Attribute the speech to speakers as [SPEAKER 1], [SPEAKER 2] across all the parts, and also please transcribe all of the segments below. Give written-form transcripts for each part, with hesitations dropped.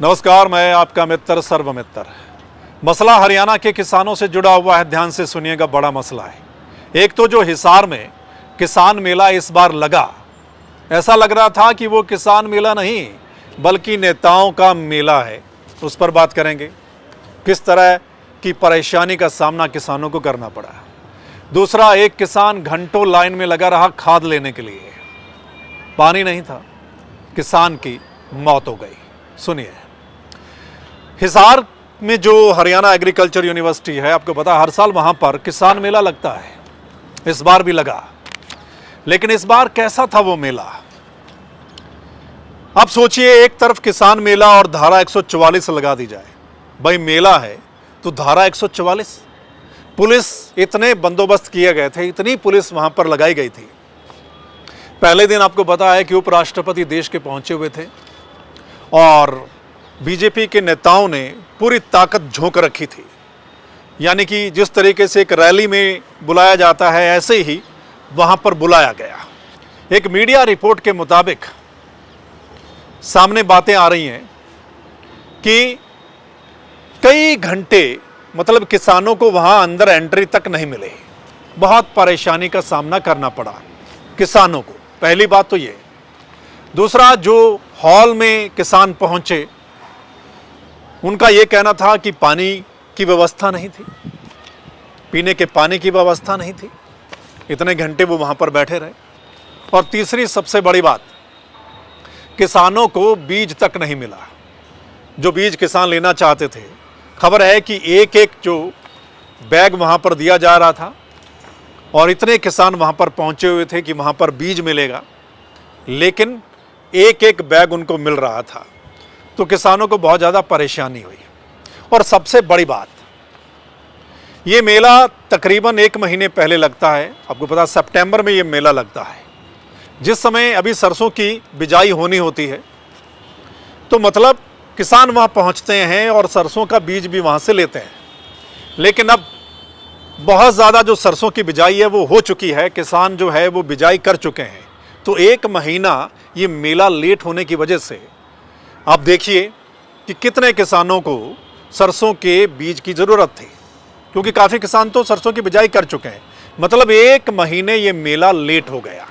[SPEAKER 1] नमस्कार, मैं आपका मित्र सर्वमित्र। मसला हरियाणा के किसानों से जुड़ा हुआ है। ध्यान से सुनिएगा, बड़ा मसला है। एक तो जो हिसार में किसान मेला इस बार लगा, ऐसा लग रहा था कि वो किसान मेला नहीं बल्कि नेताओं का मेला है। उस पर बात करेंगे, किस तरह की परेशानी का सामना किसानों को करना पड़ा। दूसरा, एक किसान घंटों लाइन में लगा रहा खाद लेने के लिए, पानी नहीं था, किसान की मौत हो गई। सुनिए, हिसार में जो हरियाणा एग्रीकल्चर यूनिवर्सिटी है, आपको पता है हर साल वहां पर किसान मेला लगता है। इस बार भी लगा, लेकिन इस बार कैसा था वो मेला। अब सोचिए, एक तरफ किसान मेला और धारा 144 लगा दी जाए। भाई मेला है तो धारा 144, पुलिस, इतने बंदोबस्त किए गए थे, इतनी पुलिस वहां पर लगाई गई थी। पहले दिन आपको पता है कि उपराष्ट्रपति देश के पहुंचे हुए थे और बीजेपी के नेताओं ने पूरी ताकत झोंक रखी थी। यानी कि जिस तरीके से एक रैली में बुलाया जाता है, ऐसे ही वहां पर बुलाया गया। एक मीडिया रिपोर्ट के मुताबिक सामने बातें आ रही हैं कि कई घंटे, मतलब किसानों को वहां अंदर एंट्री तक नहीं मिले। बहुत परेशानी का सामना करना पड़ा किसानों को। पहली बात तो ये। दूसरा, जो हॉल में किसान पहुंचे, उनका यह कहना था कि पानी की व्यवस्था नहीं थी, पीने के पानी की व्यवस्था नहीं थी। इतने घंटे वो वहां पर बैठे रहे। और तीसरी सबसे बड़ी बात, किसानों को बीज तक नहीं मिला। जो बीज किसान लेना चाहते थे, खबर है कि एक एक जो बैग वहां पर दिया जा रहा था और इतने किसान वहां पर पहुंचे हुए थे कि वहां पर बीज मिलेगा, लेकिन एक एक बैग उनको मिल रहा था। तो किसानों को बहुत ज़्यादा परेशानी हुई। और सबसे बड़ी बात, ये मेला तकरीबन 1 महीने पहले लगता है। आपको पता, सितंबर में ये मेला लगता है, जिस समय अभी सरसों की बिजाई होनी होती है। तो मतलब किसान वहाँ पहुँचते हैं और सरसों का बीज भी वहाँ से लेते हैं। लेकिन अब बहुत ज़्यादा जो सरसों की बिजाई है वो हो चुकी है, किसान जो है वो बिजाई कर चुके हैं। तो 1 महीना ये मेला लेट होने की वजह से आप देखिए कि कितने किसानों को सरसों के बीज की ज़रूरत थी, क्योंकि काफ़ी किसान तो सरसों की बिजाई कर चुके हैं। मतलब 1 महीने ये मेला लेट हो गया।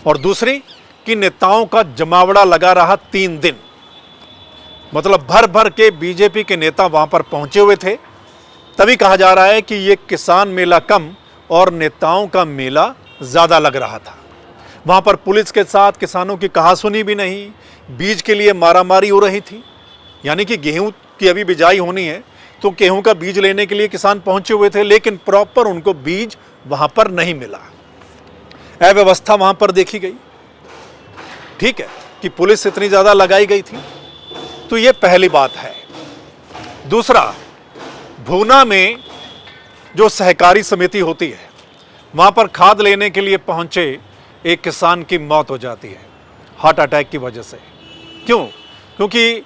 [SPEAKER 1] और दूसरी कि नेताओं का जमावड़ा लगा रहा 3 दिन। मतलब भर भर के बीजेपी के नेता वहां पर पहुंचे हुए थे। तभी कहा जा रहा है कि ये किसान मेला कम और नेताओं का मेला ज़्यादा लग रहा था। वहां पर पुलिस के साथ किसानों की कहासुनी भी नहीं, बीज के लिए मारामारी हो रही थी। यानी कि गेहूं की अभी बिजाई होनी है, तो गेहूं का बीज लेने के लिए किसान पहुंचे हुए थे, लेकिन प्रॉपर उनको बीज वहां पर नहीं मिला। अव्यवस्था वहां पर देखी गई। ठीक है कि पुलिस इतनी ज़्यादा लगाई गई थी। तो ये पहली बात है। दूसरा, भूना में जो सहकारी समिति होती है, वहां पर खाद लेने के लिए पहुंचे एक किसान की मौत हो जाती है हार्ट अटैक की वजह से। क्यों? क्योंकि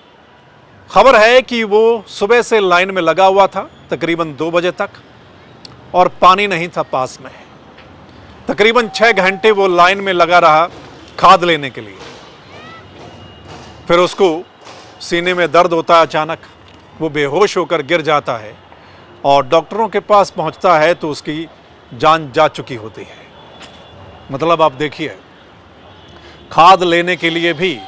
[SPEAKER 1] खबर है कि वो सुबह से लाइन में लगा हुआ था तकरीबन 2 बजे तक और पानी नहीं था पास में। तकरीबन 6 घंटे वो लाइन में लगा रहा खाद लेने के लिए। फिर उसको सीने में दर्द होता है, अचानक वो बेहोश होकर गिर जाता है और डॉक्टरों के पास पहुंचता है तो उसकी जान जा चुकी होती है। मतलब आप देखिए, खाद लेने के लिए भी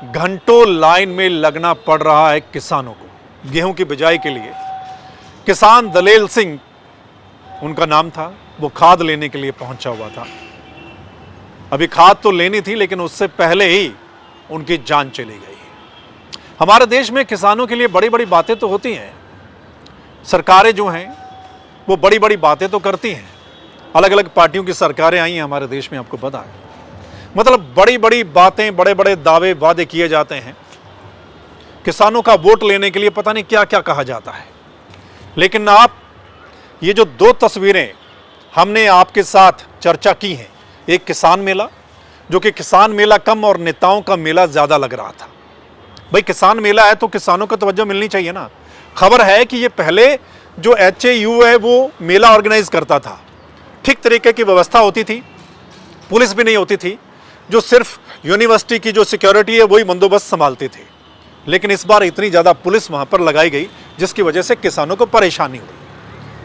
[SPEAKER 1] घंटों लाइन में लगना पड़ रहा है किसानों को, गेहूं की बिजाई के लिए। किसान दलेल सिंह उनका नाम था, वो खाद लेने के लिए पहुंचा हुआ था। अभी खाद तो लेनी थी, लेकिन उससे पहले ही उनकी जान चली गई। हमारे देश में किसानों के लिए बड़ी बड़ी बातें तो होती हैं। सरकारें जो हैं वो बड़ी बड़ी बातें तो करती हैं। अलग अलग पार्टियों की सरकारें आई हैं हमारे देश में, आपको पता है। मतलब बड़ी बड़ी बातें, बड़े बड़े दावे वादे किए जाते हैं। किसानों का वोट लेने के लिए पता नहीं क्या क्या कहा जाता है। लेकिन आप ये जो 2 तस्वीरें हमने आपके साथ चर्चा की हैं, एक किसान मेला, जो कि किसान मेला कम और नेताओं का मेला ज़्यादा लग रहा था। भाई किसान मेला है तो किसानों को तवज्जो मिलनी चाहिए ना। खबर है कि ये पहले जो HAU है वो मेला ऑर्गेनाइज करता था। ठीक तरीके की व्यवस्था होती थी, पुलिस भी नहीं होती थी, जो सिर्फ यूनिवर्सिटी की जो सिक्योरिटी है वही बंदोबस्त संभालती थी। लेकिन इस बार इतनी ज़्यादा पुलिस वहाँ पर लगाई गई जिसकी वजह से किसानों को परेशानी हुई,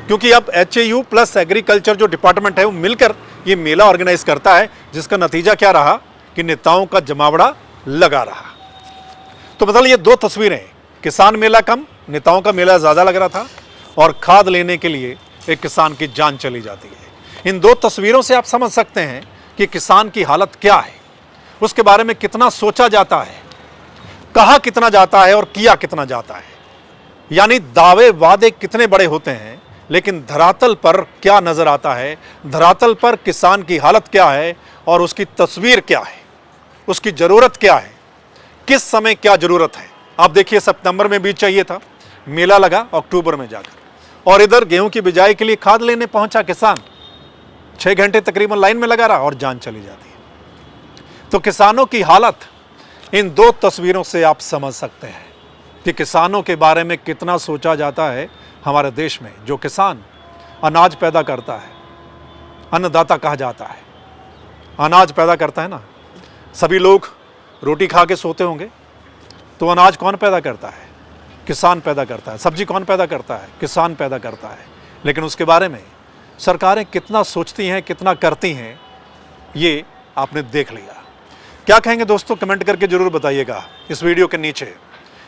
[SPEAKER 1] क्योंकि अब HAU प्लस एग्रीकल्चर जो डिपार्टमेंट है वो मिलकर ये मेला ऑर्गेनाइज करता है, जिसका नतीजा क्या रहा कि नेताओं का जमावड़ा लगा रहा। तो मतलब ये दो तस्वीरें, किसान मेला कम, नेताओं का मेला ज़्यादा लग रहा था, और खाद लेने के लिए एक किसान की जान चली जाती है। इन दो तस्वीरों से आप समझ सकते हैं कि किसान की हालत क्या है, उसके बारे में कितना सोचा जाता है, कहा कितना जाता है और किया कितना जाता है। यानी दावे वादे कितने बड़े होते हैं, लेकिन धरातल पर क्या नजर आता है, धरातल पर किसान की हालत क्या है और उसकी तस्वीर क्या है, उसकी जरूरत क्या है, किस समय क्या जरूरत है। आप देखिए, सितंबर में बीज चाहिए था, मेला लगा अक्टूबर में जाकर, और इधर गेहूं की बिजाई के लिए खाद लेने पहुंचा किसान, 6 घंटे तकरीबन लाइन में लगा रहा और जान चली जाती है। तो किसानों की हालत इन दो तस्वीरों से आप समझ सकते हैं कि किसानों के बारे में कितना सोचा जाता है हमारे देश में। जो किसान अनाज पैदा करता है, अन्नदाता कहा जाता है, अनाज पैदा करता है ना, सभी लोग रोटी खा के सोते होंगे, तो अनाज कौन पैदा करता है? किसान पैदा करता है। सब्जी कौन पैदा करता है? किसान पैदा करता है। लेकिन उसके बारे में सरकारें कितना सोचती हैं, कितना करती हैं, ये आपने देख लिया। क्या कहेंगे दोस्तों, कमेंट करके जरूर बताइएगा इस वीडियो के नीचे।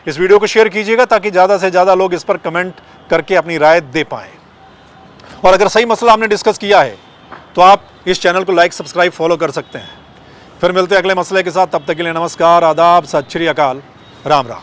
[SPEAKER 1] इस वीडियो को शेयर कीजिएगा ताकि ज़्यादा से ज़्यादा लोग इस पर कमेंट करके अपनी राय दे पाएँ। और अगर सही मसला हमने डिस्कस किया है तो आप इस चैनल को लाइक, सब्सक्राइब, फॉलो कर सकते हैं। फिर मिलते हैं अगले मसले के साथ, तब तक के लिए नमस्कार, आदाब, सत श्री अकाल, राम राम।